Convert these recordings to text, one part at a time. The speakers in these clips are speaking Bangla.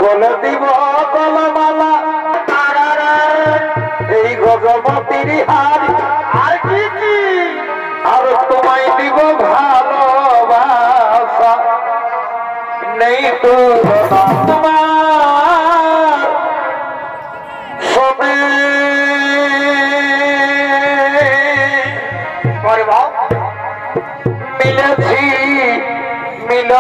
গলে দিব গলমালা এই গজমতির হার আর কি কি আর তোমায় দিব ভালোবাসা নেই তো তোমার সবে মিলেছি মিল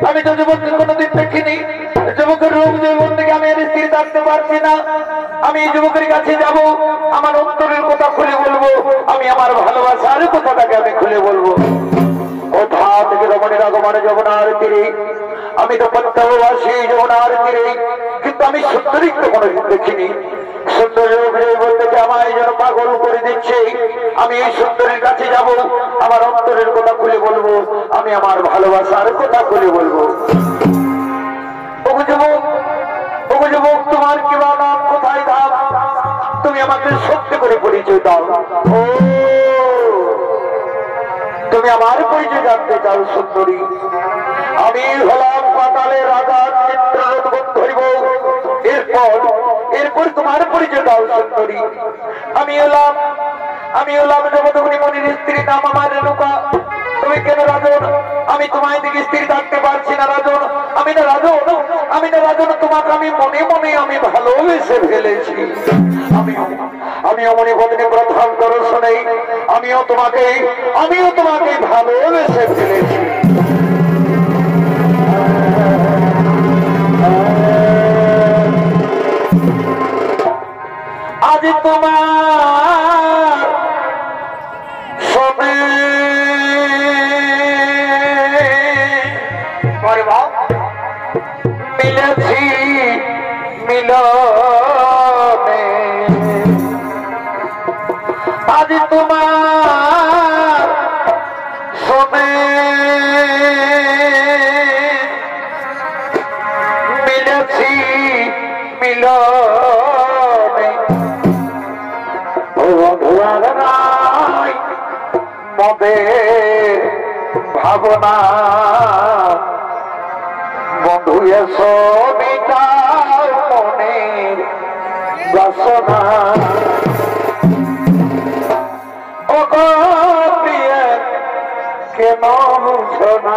আমি তো যুবককে কোনোদিন দেখিনি যুবকের রূপ যৌবন থেকে আমি আর স্থির থাকতে পারছি না আমি এই যুবকের কাছে যাব আমার অন্তরের কথা খুলে বলবো আমি আমার ভালোবাসার কথাটাকে আমি খুলে বলবো কোথা থেকে রমণীর আগমনে যমুনার তীরে আমি তো প্রত্যাবাসী যমুনার তীরে কিন্তু আমি সুন্দরী তো কোনোদিন দেখিনি সুন্দর বলতে আমায় যেন পাগল করে দিচ্ছে আমি এই সুন্দরীর কাছে যাব আমার অন্তরের কথা খুলে বলবো আমি আমার ভালোবাসার কথা খুলে বলবো ওগো যুবক তোমার কি নাম কোথায় ধাম তুমি আমাকে সত্যি করে পরিচয় দাও ও তুমি আমার পরিচয় জানতে চাও সুন্দরী আমি হলাম পাতালে রাজা চিত্ররথ ধরিব এরপর তোমার পরিচয় দাও সুন্দরী আমি হলাম জগৎগুনি মনির স্ত্রী নাম আমার রেণুকা তুমি কেন রাজন আমি তোমায় দিকে স্থির থাকতে পারছি না রাজন আমি না রাজন তোমাকে আমি মনে মনে আমি ভালোবেসে ফেলেছি আমিও মনে পত্নী প্রধান দর্শনে আমিও তোমাকে ভালোবেসে ফেলেছি আজ তোমার সবে মিলেছি মিলনে আজ তোমার সবে মিলেছি মিলনে মদে ভাবনা বন্ধু এসো মিটাও মনের বাসনা ও গো প্রিয় কেন বুঝো না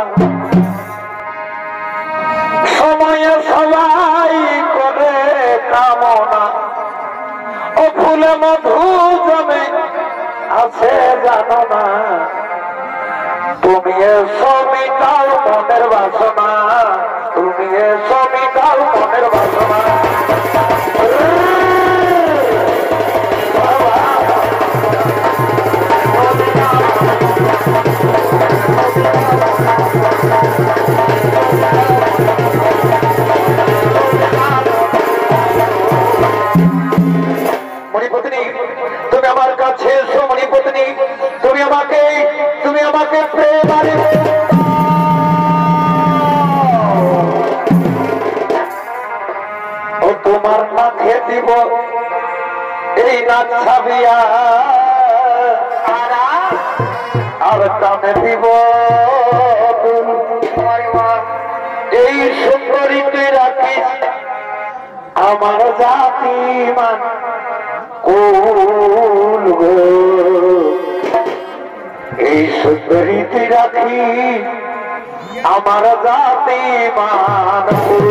সময়ে সবাই করে কামনা ও ফুলে মধু জমে আছে জানো না তুমি এসো মিটাও মনের বাসনা তুমি এসো মিটাও মনের বাসনা মণিপত্নী তুমি আমার কাছে এসো মণিপত্নী তুমি আমাকে প্রেমারে ও তোমার নাকে দিব এই নাচ ছাবিয়া আর কানে দিব এই সুন্দরী তুই রাখিস আমার জাতি মান কুল এই সুন্দরী তুই রাখি আমার জাতি মান কুল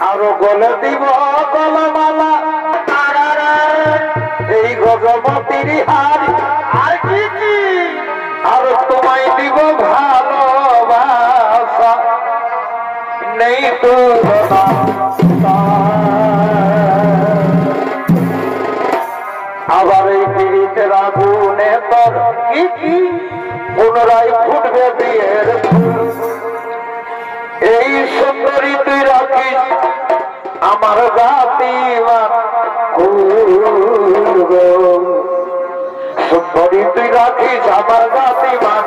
আরো গলে দিব গলমালা এই গজমতির হার আর কি কি আর তোমায় দিব ভালোবাসা নেই তো পুনরায় ফুটবে বিয়ের ফুল। এই সুন্দরী তুই রাখিস আমার গাতিমান কুল গো, সুন্দরী তুই রাখিস আমার গাতিমান